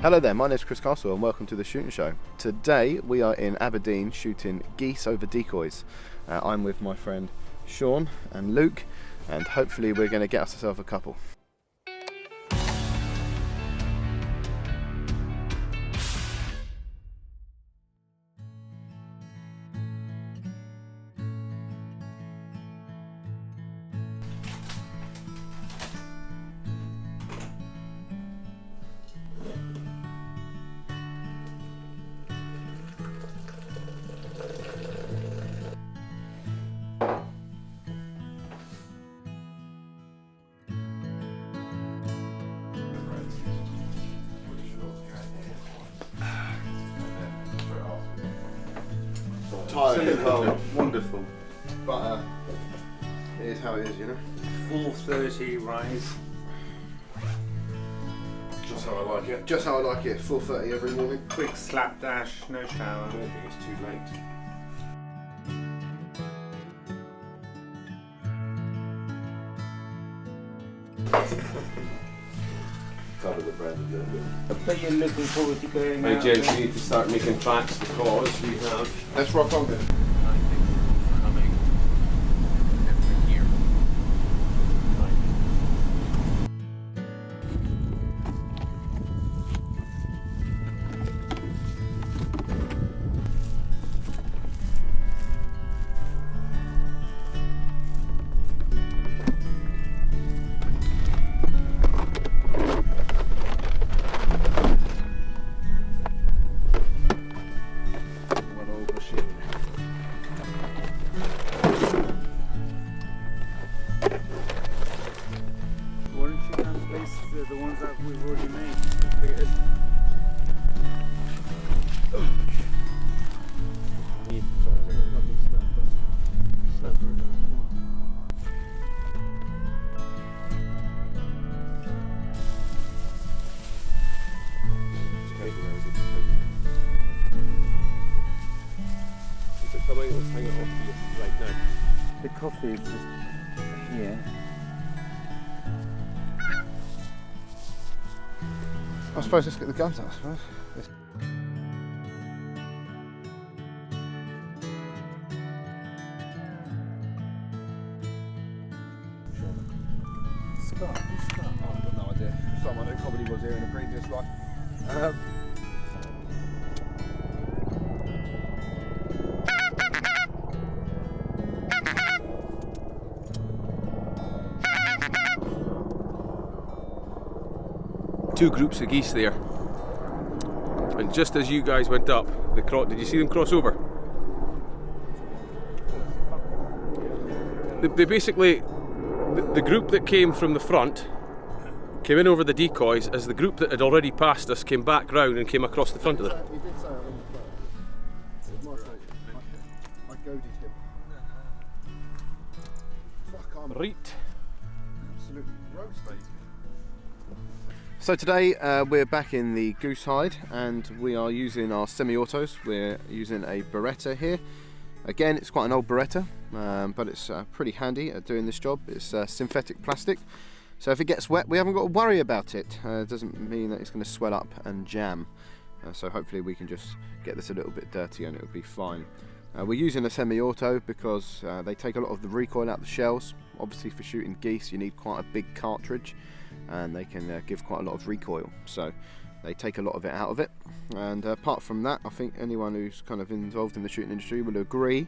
Hello there, my name is Chris Castle and welcome to the Shooting Show. Today we are in Aberdeen shooting geese over decoys. I'm with my friend Sean and Luke, and hopefully we're going to get ourselves a couple. Tired, cold, wonderful, but it is how it is, you know. 4:30 rise. Just how I like it. Just how I like it, 4:30 every morning. Quick slapdash, no shower. I don't think it's too late. Cover the bread a little bit. But you're looking forward to going Hey out. gents, we need to start making tracks because we have Let's rock on then. coming every year. Weren't you going to place the ones that we've already made? Created? Let's hang it off here right now. The coffee is just here. I suppose let's get the guns out, I suppose. Scott, Oh, I've got no idea. Someone who probably was here in a previous life. Two groups of geese there, and just as you guys went up, did you see them cross over? They basically, the group that came from the front came in over the decoys as the group that had already passed us came back round and came across the front of them. He did say it on the phone. I goaded him. Fuck, I'm Right. absolutely roasted. So today we're back in the Goose hide and we are using our semi-autos. We're using a Beretta here. Again, it's quite an old Beretta, but it's pretty handy at doing this job. It's synthetic plastic, so if it gets wet we haven't got to worry about it. It doesn't mean that it's going to swell up and jam, so hopefully we can just get this a little bit dirty and it'll be fine. We're using a semi-auto because they take a lot of the recoil out of the shells. Obviously for shooting geese you need quite a big cartridge, and they can give quite a lot of recoil, so they take a lot of it out of it. And apart from that, I think anyone who's kind of involved in the shooting industry will agree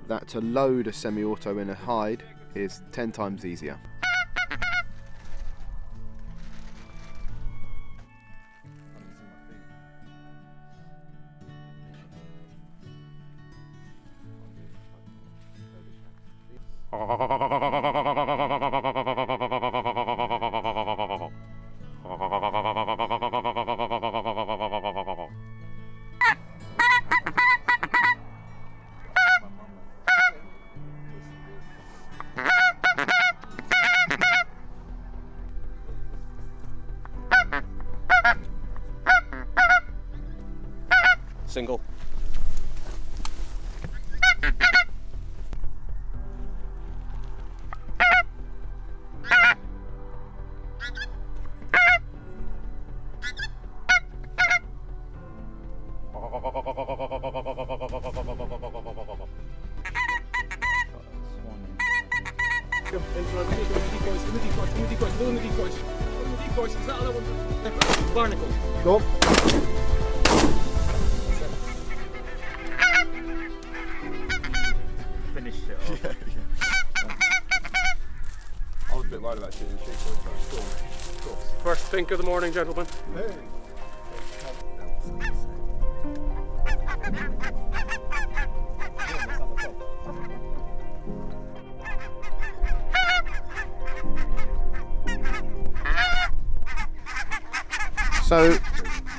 that to load a semi-auto in a hide is 10 times easier. Single. Is that other one? Barnacle. Go. Finish it off. I was a bit worried about shooting the sheep, but cool. First pink of the morning, gentlemen. Hey. So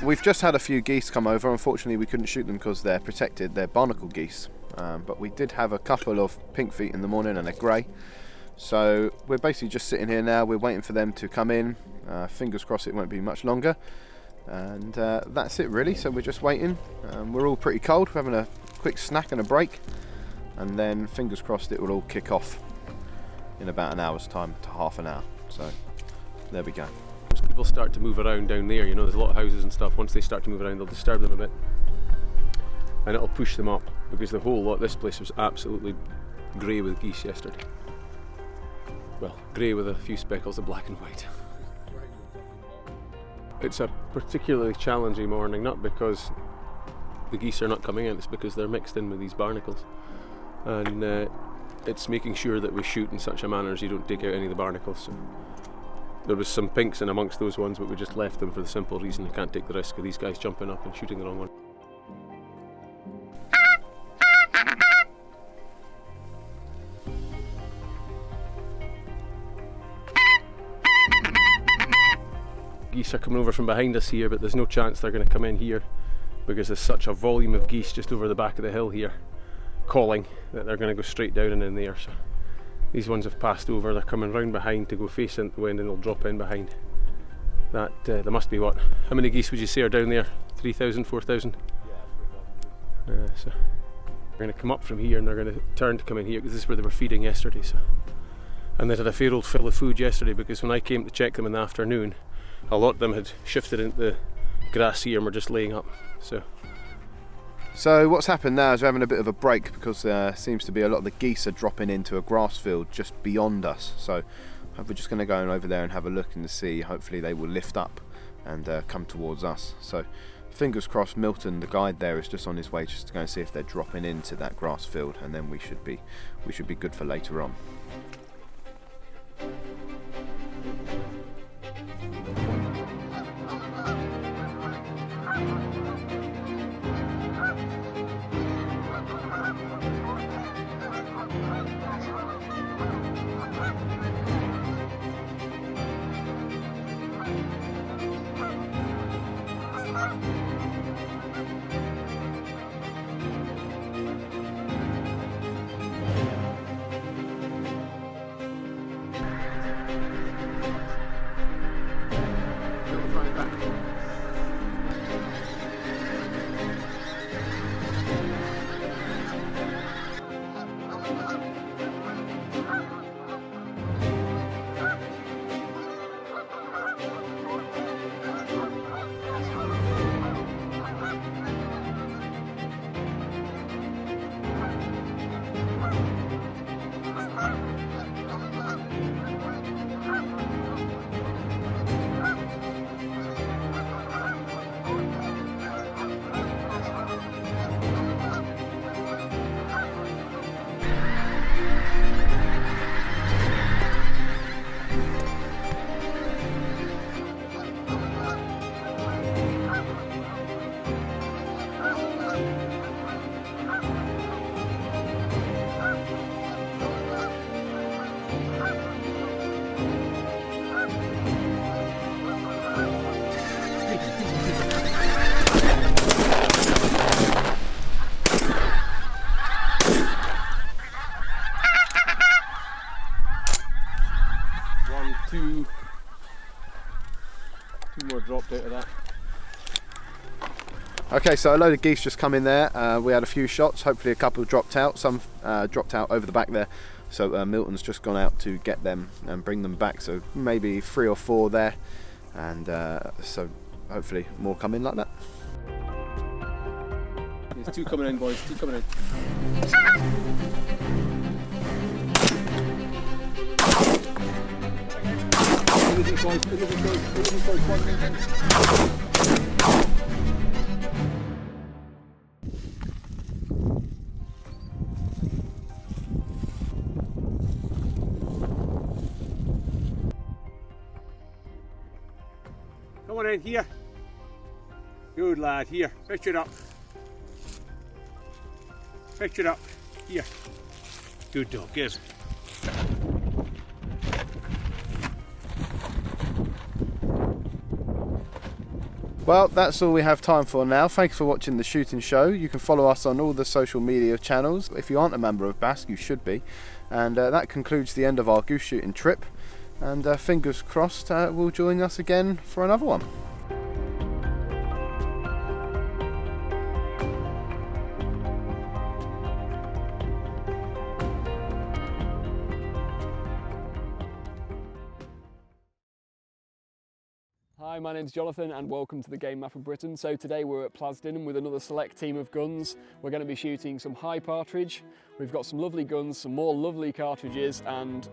we've just had a few geese come over. Unfortunately we couldn't shoot them because they're protected, they're barnacle geese, but we did have a couple of pink feet in the morning and a grey. So we're basically just sitting here now, we're waiting for them to come in. Fingers crossed it won't be much longer, and that's it really. So we're just waiting. We're all pretty cold, we're having a quick snack and a break, and then fingers crossed it will all kick off in about an hour's time to half an hour. So there we go. As people start to move around down there, you know, there's a lot of houses and stuff. Once they start to move around, they'll disturb them a bit, and it'll push them up, because the whole lot, this place was absolutely grey with geese yesterday. Well, grey with a few speckles of black and white. It's a particularly challenging morning, not because the geese are not coming in, it's because they're mixed in with these barnacles, and it's making sure that we shoot in such a manner as you don't take out any of the barnacles. So there was some pinks in amongst those ones, but we just left them for the simple reason I can't take the risk of these guys jumping up and shooting the wrong one. Geese are coming over from behind us here, but there's no chance they're going to come in here because there's such a volume of geese just over the back of the hill here calling that they're going to go straight down and in there. So these ones have passed over, they're coming round behind to go face into the wind, and they'll drop in behind. That there must be, what, how many geese would you say are down there? 3,000, 4,000? Yeah, so they're going to come up from here and they're going to turn to come in here because this is where they were feeding yesterday. So, and they had a fair old fill of food yesterday, because when I came to check them in the afternoon, a lot of them had shifted into the grass here and were just laying up. So what's happened now is we're having a bit of a break, because there seems to be a lot of the geese are dropping into a grass field just beyond us. So we're just going to go over there and have a look and see. Hopefully they will lift up and come towards us. So fingers crossed. Milton, the guide there, is just on his way just to go and see if they're dropping into that grass field, and then we should be good for later on. Two more dropped out of that. Okay, so a load of geese just come in there. We had a few shots, hopefully a couple dropped out. Some dropped out over the back there. So Milton's just gone out to get them and bring them back. So maybe 3 or 4 there. And so hopefully more come in like that. There's two coming in, boys. Two coming in. Come on in here. Good lad, here. Pitch it up. Pitch it up. Here. Good dog, give. Well, that's all we have time for now. Thanks for watching the shooting show. You can follow us on all the social media channels. If you aren't a member of BASC, you should be. And that concludes the end of our goose shooting trip. And fingers crossed will join us again for another one. Hi, my name's Jonathan and welcome to the Game Map of Britain. So today we're at Plas Dinam with another select team of guns. We're going to be shooting some high partridge. We've got some lovely guns, some more lovely cartridges and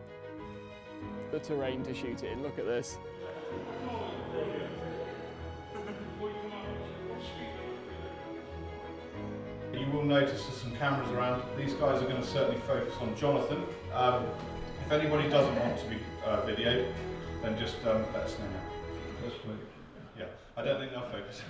the terrain to shoot it in. Look at this. You will notice there's some cameras around. These guys are going to certainly focus on Jonathan. If anybody doesn't want to be videoed, then just let us know now. Yeah, I don't think they'll focus.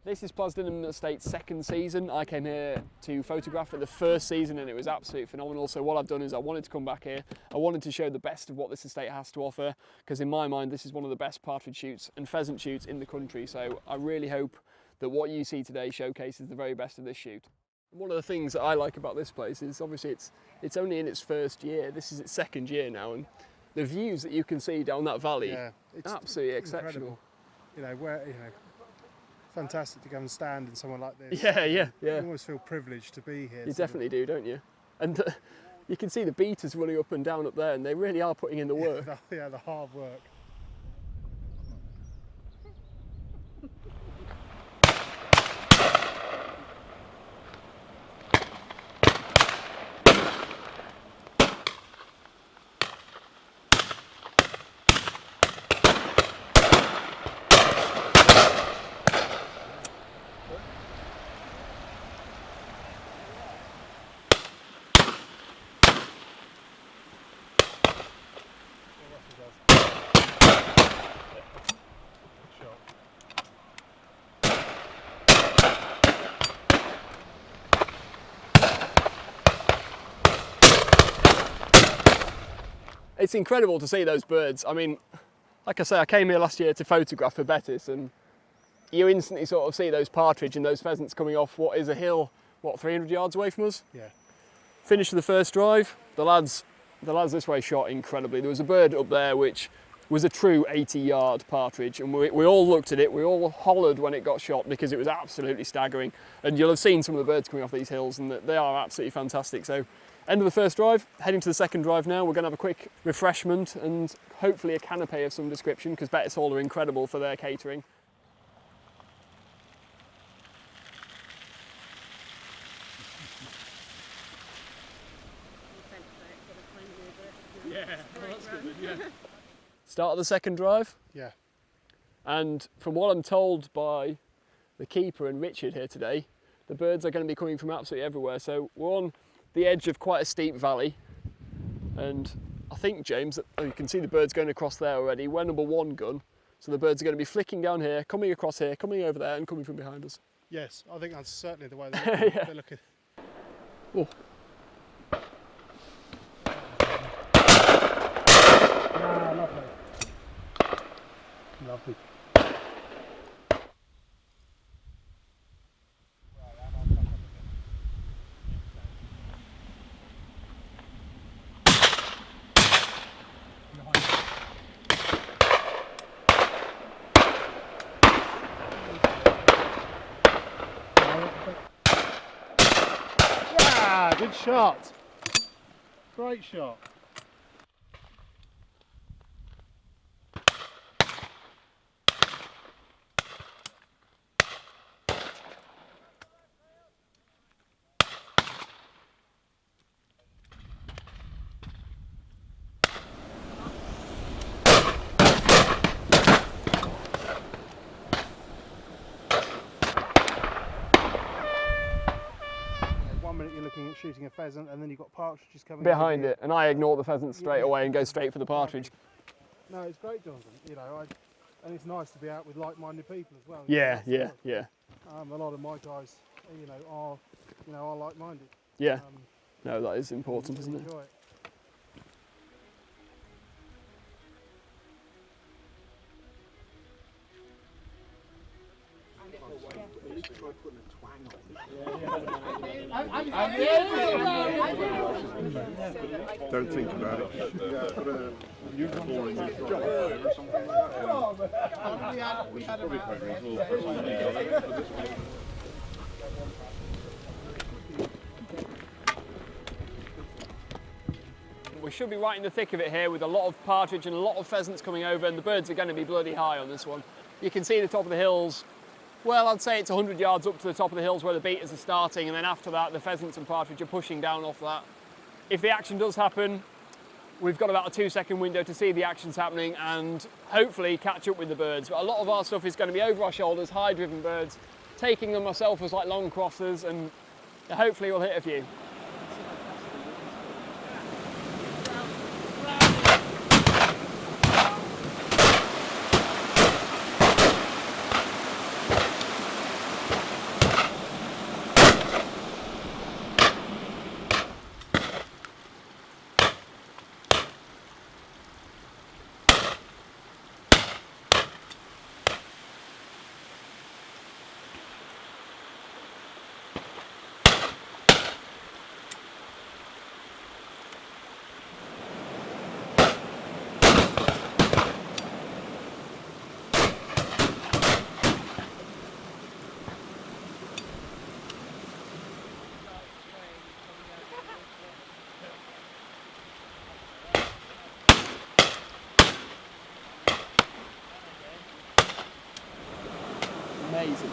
This is Plas Dinam Estate's second season. I came here to photograph it the first season and it was absolutely phenomenal. So what I've done is I wanted to come back here. I wanted to show the best of what this estate has to offer because in my mind this is one of the best partridge shoots and pheasant shoots in the country. So I really hope that what you see today showcases the very best of this shoot. One of the things that I like about this place is obviously it's only in its first year. This is its second year now and the views that you can see down that valley, it's absolutely exceptional. Fantastic to go and stand in somewhere like this. Yeah. You always feel privileged to be here. You definitely do, don't you? And you can see the beaters running up and down up there and they really are putting in the work. The hard work. It's incredible to see those birds. I mean, like I say, I came here last year to photograph for Bettws and you instantly sort of see those partridge and those pheasants coming off what is a hill, 300 yards away from us? Yeah. Finished the first drive, the lads this way shot incredibly. There was a bird up there which was a true 80-yard partridge and we all looked at it, we all hollered when it got shot because it was absolutely staggering. And you'll have seen some of the birds coming off these hills and they are absolutely fantastic. So, end of the first drive, heading to the second drive now. We're going to have a quick refreshment and hopefully a canapé of some description because Bettws Hall are incredible for their catering. Start of the second drive. Yeah. And from what I'm told by the keeper and Richard here today, the birds are going to be coming from absolutely everywhere. So we're on the edge of quite a steep valley. And I think, James, you can see the birds going across there already. We're number one gun. So the birds are going to be flicking down here, coming across here, coming over there and coming from behind us. Yes, I think that's certainly the way they're looking. Yeah. They're looking. Oh. Lovely. Lovely. Yeah, good shot. Great shot. shooting a pheasant, and then you've got partridges coming behind over it, and I ignore the pheasant straight away and go straight for the partridge. No, it's great, Jonathan. You know, and it's nice to be out with like-minded people as well. Yeah, yeah, yeah. A lot of my guys, are like-minded. Yeah. No, that is important, isn't it? Enjoy it. Don't think about it. You put a boring job or something like that. We should probably quite reasonable for this one. We should be right in the thick of it here with a lot of partridge and a lot of pheasants coming over, and the birds are going to be bloody high on this one. You can see the top of the hills. Well, I'd say it's 100 yards up to the top of the hills where the beaters are starting, and then after that the pheasants and partridge are pushing down off that. If the action does happen, we've got about a 2-second window to see the actions happening and hopefully catch up with the birds. But a lot of our stuff is going to be over our shoulders, high-driven birds, taking them myself as like long crossers, and hopefully we'll hit a few. Amazing.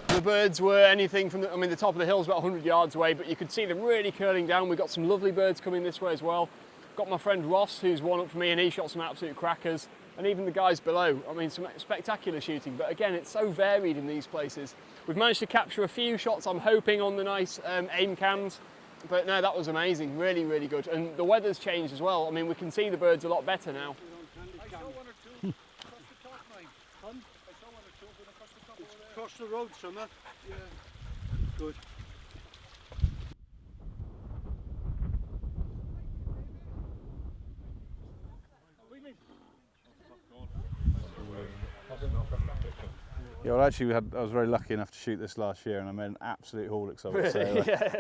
The birds were anything from the top of the hill's about 100 yards away, but you could see them really curling down. We've got some lovely birds coming this way as well. Got my friend Ross, who's one up for me, and he shot some absolute crackers. And even the guys below, some spectacular shooting. But again, it's so varied in these places. We've managed to capture a few shots, I'm hoping, on the nice aim cams. But no, that was amazing, really, really good. And the weather's changed as well. We can see the birds a lot better now. I saw one or two across the top, mate. I saw one or two across the top over there. Across the road, Summer. Yeah. Good. Yeah, well, actually, I was very lucky enough to shoot this last year, and I made an absolute haulix of it.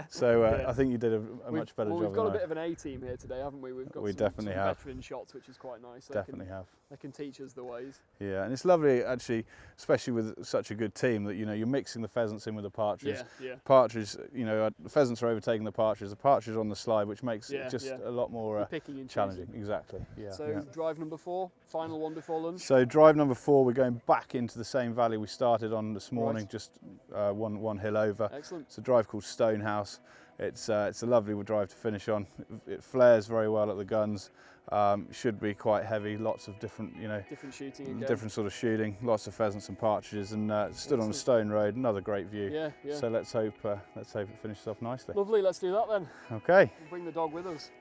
So, Yeah. I think you did a much better job. We've got a than bit of an A-team here today, haven't we? We've got We some definitely have. veteran shots, which is quite nice. Definitely have. They can teach us the ways. Yeah, and it's lovely, actually, especially with such a good team, that you're mixing the pheasants in with the partridge. Yeah, yeah. Partridge, the pheasants are overtaking the partridge. The partridge on the slide, which makes it just a lot more picking and challenging. Exactly. Yeah. So drive number 4, final one before lunch. So drive number 4, we're going back into the same valley we started on this morning, Right. just one hill over. Excellent. It's a drive called Stonehouse. It's a lovely drive to finish on. It flares very well at the guns. Should be quite heavy. Lots of different, Different shooting again. different sort of shooting. Lots of pheasants and partridges, and stood on a stone road. Another great view. Yeah, yeah. So let's hope it finishes off nicely. Lovely. Let's do that then. Okay. We'll bring the dog with us.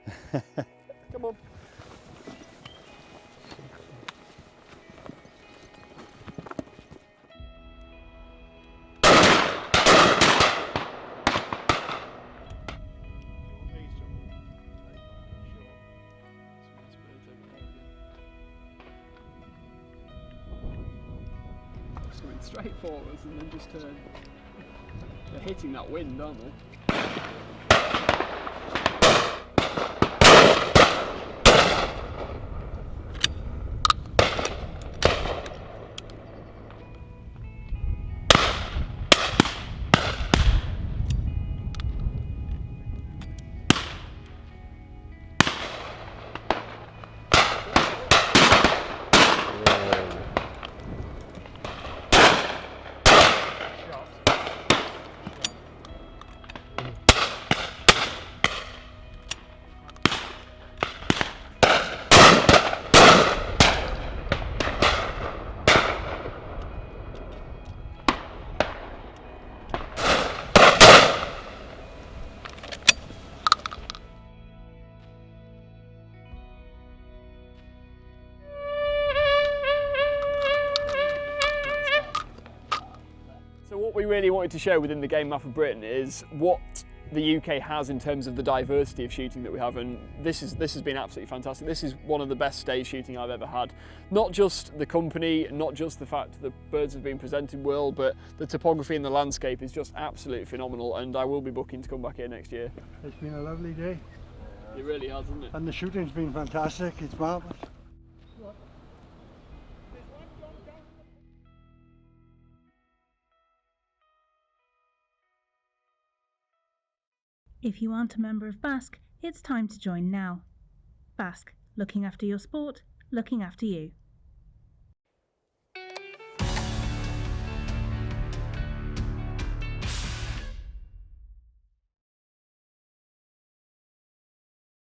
Come on. Coming straight for us and then just turn. They're hitting that wind, aren't they? what we really wanted to show within the game map of Britain is what the UK has in terms of the diversity of shooting that we have, and this has been absolutely fantastic. This is one of the best stage shooting I've ever had. Not just the company, not just the fact that the birds have been presented well, but the topography and the landscape is just absolutely phenomenal, and I will be booking to come back here next year. It's been a lovely day. It really has, hasn't it? And the shooting's been fantastic, it's marvellous. If you aren't a member of Basque, it's time to join now. Basque, looking after your sport, looking after you.